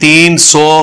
300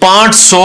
500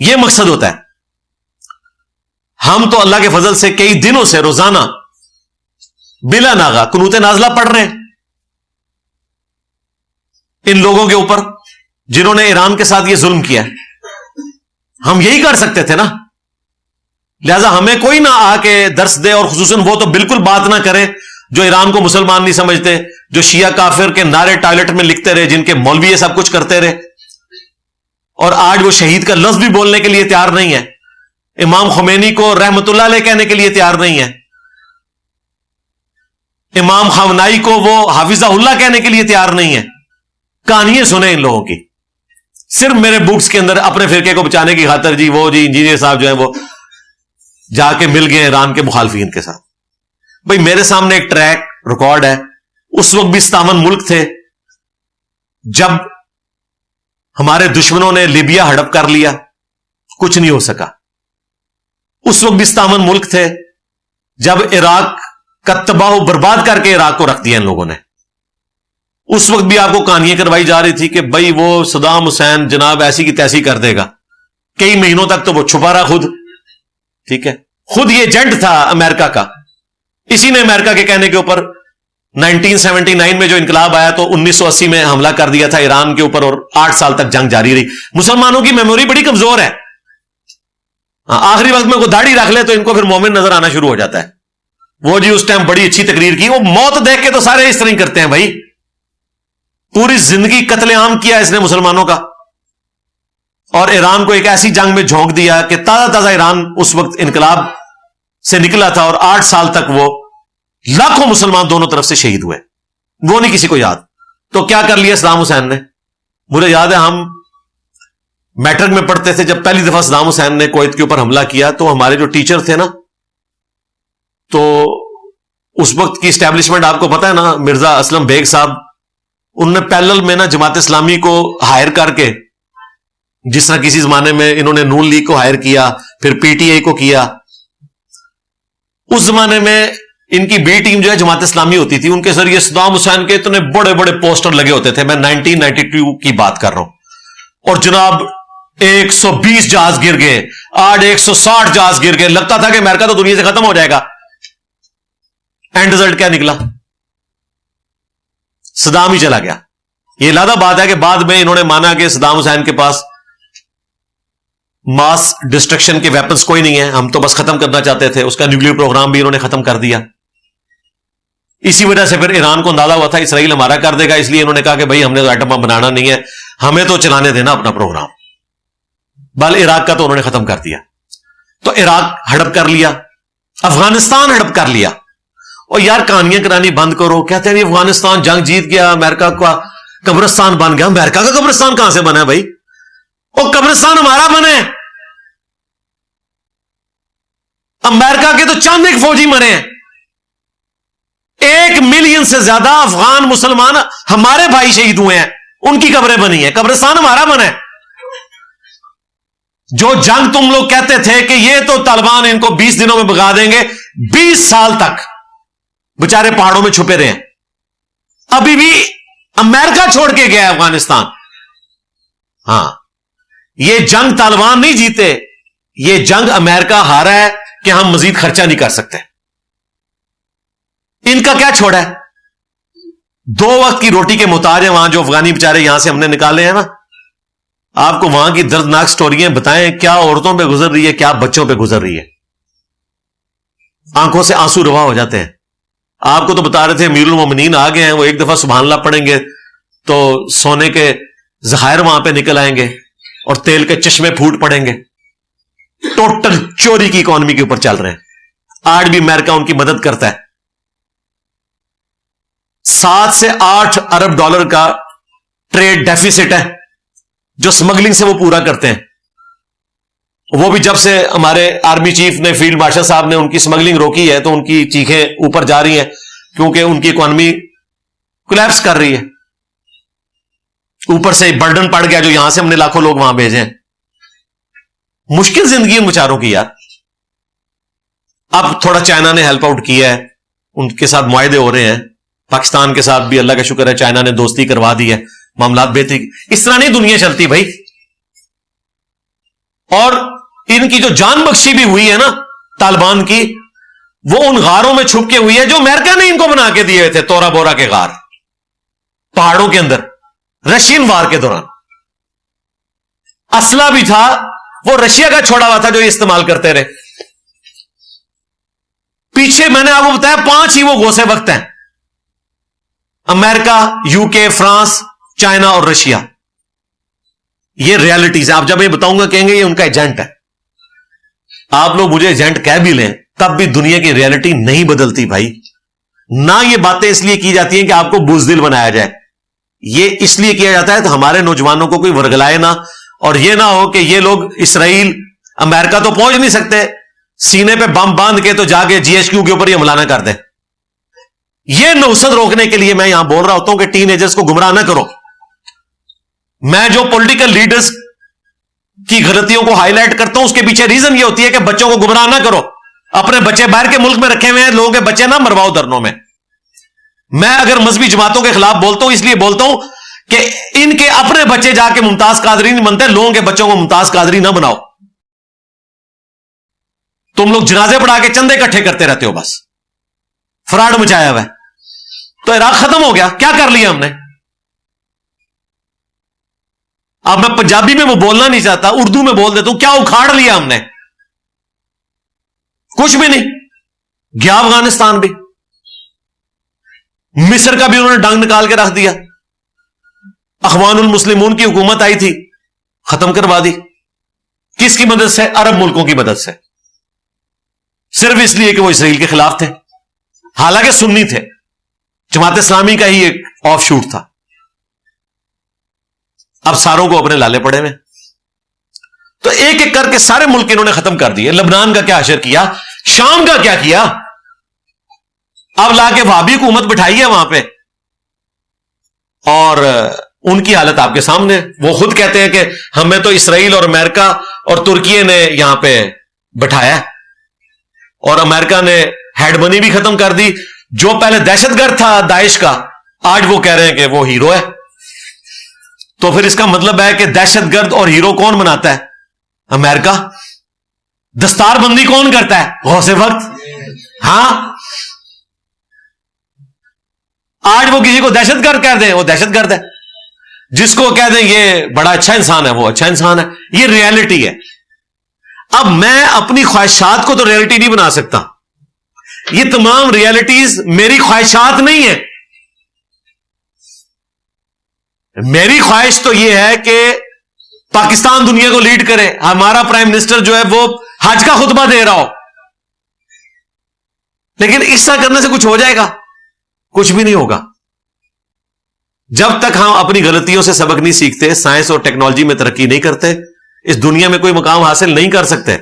یہ مقصد ہوتا ہے. ہم تو اللہ کے فضل سے کئی دنوں سے روزانہ بلا ناغہ قنوت نازلہ پڑھ رہے ہیں ان لوگوں کے اوپر جنہوں نے ایران کے ساتھ یہ ظلم کیا ہے. ہم یہی کر سکتے تھے نا, لہذا ہمیں کوئی نہ آ کے درس دے, اور خصوصاً وہ تو بالکل بات نہ کرے جو ایران کو مسلمان نہیں سمجھتے, جو شیعہ کافر کے نعرے ٹوائلٹ میں لکھتے رہے, جن کے مولوی یہ سب کچھ کرتے رہے, اور آج وہ شہید کا لفظ بھی بولنے کے لیے تیار نہیں ہے, امام خمینی کو رحمت اللہ علیہ کہنے کے لیے تیار نہیں ہے, امام خامنائی کو وہ حافظہ اللہ کہنے کے لیے تیار نہیں ہے. کہانیاں سنیں ان لوگوں کی, صرف میرے بکس کے اندر اپنے فرقے کو بچانے کی خاطر جی وہ جی انجینئر صاحب جو ہیں وہ جا کے مل گئے ایران کے مخالفین کے ساتھ. بھئی میرے سامنے ایک ٹریک ریکارڈ ہے, اس وقت بھی 57 ملک تھے جب ہمارے دشمنوں نے لیبیا ہڑپ کر لیا, کچھ نہیں ہو سکا. اس وقت بھی 57 ملک تھے جب عراق کا تباہ و برباد کر کے عراق کو رکھ دیا ان لوگوں نے. اس وقت بھی آپ کو کہانیاں کروائی جا رہی تھی کہ بھائی وہ صدام حسین جناب ایسی کی تیسی کر دے گا. کئی مہینوں تک تو وہ چھپا رہا خود, ٹھیک ہے, خود یہ ایجنٹ تھا امریکہ کا. اسی نے امریکہ کے کہنے کے اوپر 1979 میں جو انقلاب آیا تو 1980 میں حملہ کر دیا تھا ایران کے اوپر, اور 8 سال تک جنگ جاری رہی. مسلمانوں کی میموری بڑی کمزور ہے, آخری وقت میں کوئی داڑھی رکھ لے تو ان کو پھر مومن نظر آنا شروع ہو جاتا ہے. وہ جی اس ٹائم بڑی اچھی تقریر کی, وہ موت دیکھ کے تو سارے اس طرح ہی کرتے ہیں بھائی. پوری زندگی قتل عام کیا اس نے مسلمانوں کا, اور ایران کو ایک ایسی جنگ میں جھونک دیا کہ تازہ تازہ ایران اس وقت انقلاب سے نکلا تھا, اور 8 سال تک وہ لاکھوں مسلمان دونوں طرف سے شہید ہوئے. وہ نہیں کسی کو یاد. تو کیا کر لیا صدام حسین نے؟ مجھے یاد ہے ہم میٹرک میں پڑھتے تھے, جب پہلی دفعہ صدام حسین نے کویت کے اوپر حملہ کیا تو ہمارے جو ٹیچر تھے نا, تو اس وقت کی اسٹیبلشمنٹ آپ کو پتا ہے نا, مرزا اسلم بیگ صاحب, انہوں نے پیرلل میں نا جماعت اسلامی کو ہائر کر کے, جس طرح کسی زمانے میں انہوں نے نون لیگ کو ہائر کیا, پھر پی ٹی آئی کو کیا, اس زمانے میں ان کی بی ٹیم جو ہے جماعت اسلامی ہوتی تھی, ان کے ذریعے صدام حسین کے اتنے بڑے بڑے پوسٹر لگے ہوتے تھے. میں 1992 کی بات کر رہا ہوں, اور جناب 120 جہاز گر گئے, آج 160 جہاز گر گئے. لگتا تھا کہ امریکہ تو دنیا سے ختم ہو جائے گا. اینڈ رزلٹ کیا نکلا؟ صدام ہی چلا گیا. یہ لادہ بات ہے کہ بعد میں انہوں نے مانا کہ صدام حسین کے پاس ماس ڈسٹرکشن کے ویپنز کوئی نہیں ہے, ہم تو بس ختم کرنا چاہتے تھے. اس کا نیوکلیر پروگرام بھی انہوں نے ختم کر دیا. اسی وجہ سے پھر ایران کو اندازہ ہوا تھا اسرائیل ہمارا کر دے گا, اس لیے انہوں نے کہا کہ بھائی ہم نے تو ایٹم بم بنانا نہیں ہے, ہمیں تو چلانے دینا اپنا پروگرام. بل عراق کا تو انہوں نے ختم کر دیا. تو عراق ہڑپ کر لیا, افغانستان ہڑپ کر لیا. اور یار کہانیاں کرانی بند کرو. کہتے ہیں افغانستان جنگ جیت گیا, امریکہ کا قبرستان بن گیا. امریکہ کا قبرستان کہاں سے بنا ہے بھائی؟ وہ قبرستان ہمارا بنے. امریکہ کے تو چند ایک فوجی مرے ہیں, 1 ملین سے زیادہ افغان مسلمان ہمارے بھائی شہید ہوئے ہیں, ان کی قبریں بنی ہیں. قبرستان ہمارا بنا ہے. جو جنگ تم لوگ کہتے تھے کہ یہ تو طالبان ان کو 20 دنوں میں بگا دیں گے, 20 سال تک بےچارے پہاڑوں میں چھپے رہے ہیں. ابھی بھی امریکہ چھوڑ کے گیا ہے افغانستان. ہاں, یہ جنگ طالبان نہیں جیتے, یہ جنگ امریکہ ہارا ہے کہ ہم مزید خرچہ نہیں کر سکتے. ان کا کیا چھوڑا ہے؟ 2 وقت کی روٹی کے محتاج ہیں وہاں جو افغانی بیچارے یہاں سے ہم نے نکالے ہیں نا. آپ کو وہاں کی دردناک سٹوریاں بتائیں, کیا عورتوں پہ گزر رہی ہے, کیا بچوں پہ گزر رہی ہے. آنکھوں سے آنسو روا ہو جاتے ہیں. آپ کو تو بتا رہے تھے امیر المومنین آ گئے ہیں, وہ ایک دفعہ سبحان اللہ پڑھیں گے تو سونے کے ذخائر وہاں پہ نکل آئیں گے اور تیل کے چشمے پھوٹ پڑیں گے. ٹوٹل چوری کی اکانومی کے اوپر چل رہے ہیں. آج بھی امریکہ ان کی مدد کرتا ہے. 7 سے 8 ارب ڈالر کا ٹریڈ ڈیفیسٹ ہے جو سمگلنگ سے وہ پورا کرتے ہیں. وہ بھی جب سے ہمارے آرمی چیف نے, فیلڈ مارشل صاحب نے ان کی سمگلنگ روکی ہے تو ان کی چیخیں اوپر جا رہی ہیں, کیونکہ ان کی اکانومی کولیپس کر رہی ہے. اوپر سے برڈن پڑ گیا جو یہاں سے ہم نے لاکھوں لوگ وہاں بھیجے ہیں. مشکل زندگی ان بیچاروں کی یار. اب تھوڑا چائنا نے ہیلپ آؤٹ کیا ہے, ان کے ساتھ معاہدے ہو رہے ہیں. پاکستان کے ساتھ بھی اللہ کا شکر ہے چائنا نے دوستی کروا دی ہے, معاملات بہتری. اس طرح نہیں دنیا چلتی بھائی. اور ان کی جو جان بخشی بھی ہوئی ہے نا طالبان کی, وہ ان غاروں میں چھپ کے ہوئی ہے جو امریکہ نے ان کو بنا کے دیے تھے, تورا بورا کے غار پہاڑوں کے اندر رشین وار کے دوران. اسلحہ بھی تھا وہ رشیا کا چھوڑا ہوا تھا جو یہ استعمال کرتے رہے. پیچھے میں نے آپ کو بتایا 5 ہی وہ گوسے وقت ہیں, امریکہ, یو کے, فرانس, چائنا اور رشیا. یہ ریالٹیز ہیں. آپ جب یہ بتاؤں گا کہیں گے یہ ان کا ایجنٹ ہے. آپ لوگ مجھے ایجنٹ کہہ بھی لیں تب بھی دنیا کی ریالٹی نہیں بدلتی بھائی. نہ یہ باتیں اس لیے کی جاتی ہیں کہ آپ کو بزدل بنایا جائے, یہ اس لیے کیا جاتا ہے کہ ہمارے نوجوانوں کو کوئی ورگلائے نہ, اور یہ نہ ہو کہ یہ لوگ اسرائیل امریکہ تو پہنچ نہیں سکتے, سینے پہ بم باندھ کے تو جا کے جی ایچ کیو کے اوپر یہ حملہ نہ کر دیں. یہ نوسط روکنے کے لیے میں یہاں بول رہا ہوتا ہوں کہ ٹین ایجرز کو گمراہ نہ کرو. میں جو پولیٹیکل لیڈرز کی غلطیوں کو ہائی لائٹ کرتا ہوں اس کے پیچھے ریزن یہ ہوتی ہے کہ بچوں کو گمراہ نہ کرو. اپنے بچے باہر کے ملک میں رکھے ہوئے ہیں, لوگوں کے بچے نہ مرواؤ دھرنوں میں. میں اگر مذہبی جماعتوں کے خلاف بولتا ہوں اس لیے بولتا ہوں کہ ان کے اپنے بچے جا کے ممتاز قادری نہیں بنتے, لوگوں کے بچوں کو ممتاز قادری نہ بناؤ. تم لوگ جنازے پڑھا کے چندے اکٹھے کرتے رہتے ہو, بس فراڈ مچایا ہوا ہے. تو عراق ختم ہو گیا, کیا کر لیا ہم نے؟ اب میں پنجابی میں وہ بولنا نہیں چاہتا, اردو میں بول دیتا ہوں, کیا اکھاڑ لیا ہم نے؟ کچھ بھی نہیں. گیا افغانستان بھی, مصر کا بھی انہوں نے ڈنگ نکال کے رکھ دیا. اخوان المسلمون کی حکومت آئی تھی, ختم کروا دی. کس کی مدد سے؟ عرب ملکوں کی مدد سے, صرف اس لیے کہ وہ اسرائیل کے خلاف تھے, حالانکہ سنی تھے. جماعت اسلامی کا ہی ایک آف شوٹ تھا. اب ساروں کو اپنے لالے پڑے میں. تو ایک ایک کر کے سارے ملک انہوں نے ختم کر دیے. لبنان کا کیا حشر کیا, شام کا کیا کیا, اب لا کے وہابی حکومت بٹھائی ہے وہاں پہ, اور ان کی حالت آپ کے سامنے. وہ خود کہتے ہیں کہ ہمیں تو اسرائیل اور امریکہ اور ترکی نے یہاں پہ بٹھایا, اور امریکہ نے ہیڈ منی بھی ختم کر دی. جو پہلے دہشت گرد تھا داعش کا, آج وہ کہہ رہے ہیں کہ وہ ہیرو ہے. تو پھر اس کا مطلب ہے کہ دہشت گرد اور ہیرو کون بناتا ہے؟ امریکہ. دستار بندی کون کرتا ہے؟ غوث وقت. ہاں, آج وہ کسی کو دہشت گرد کہہ دیں, وہ دہشت گرد ہے. جس کو کہہ دیں یہ بڑا اچھا انسان ہے, وہ اچھا انسان ہے. یہ ریالٹی ہے. اب میں اپنی خواہشات کو تو ریالٹی نہیں بنا سکتا. یہ تمام ریالٹیز میری خواہشات نہیں ہیں. میری خواہش تو یہ ہے کہ پاکستان دنیا کو لیڈ کرے, ہمارا پرائم منسٹر جو ہے وہ حج کا خطبہ دے رہا ہو. لیکن اس طرح کرنے سے کچھ ہو جائے گا؟ کچھ بھی نہیں ہوگا. جب تک ہم اپنی غلطیوں سے سبق نہیں سیکھتے, سائنس اور ٹیکنالوجی میں ترقی نہیں کرتے, اس دنیا میں کوئی مقام حاصل نہیں کر سکتے.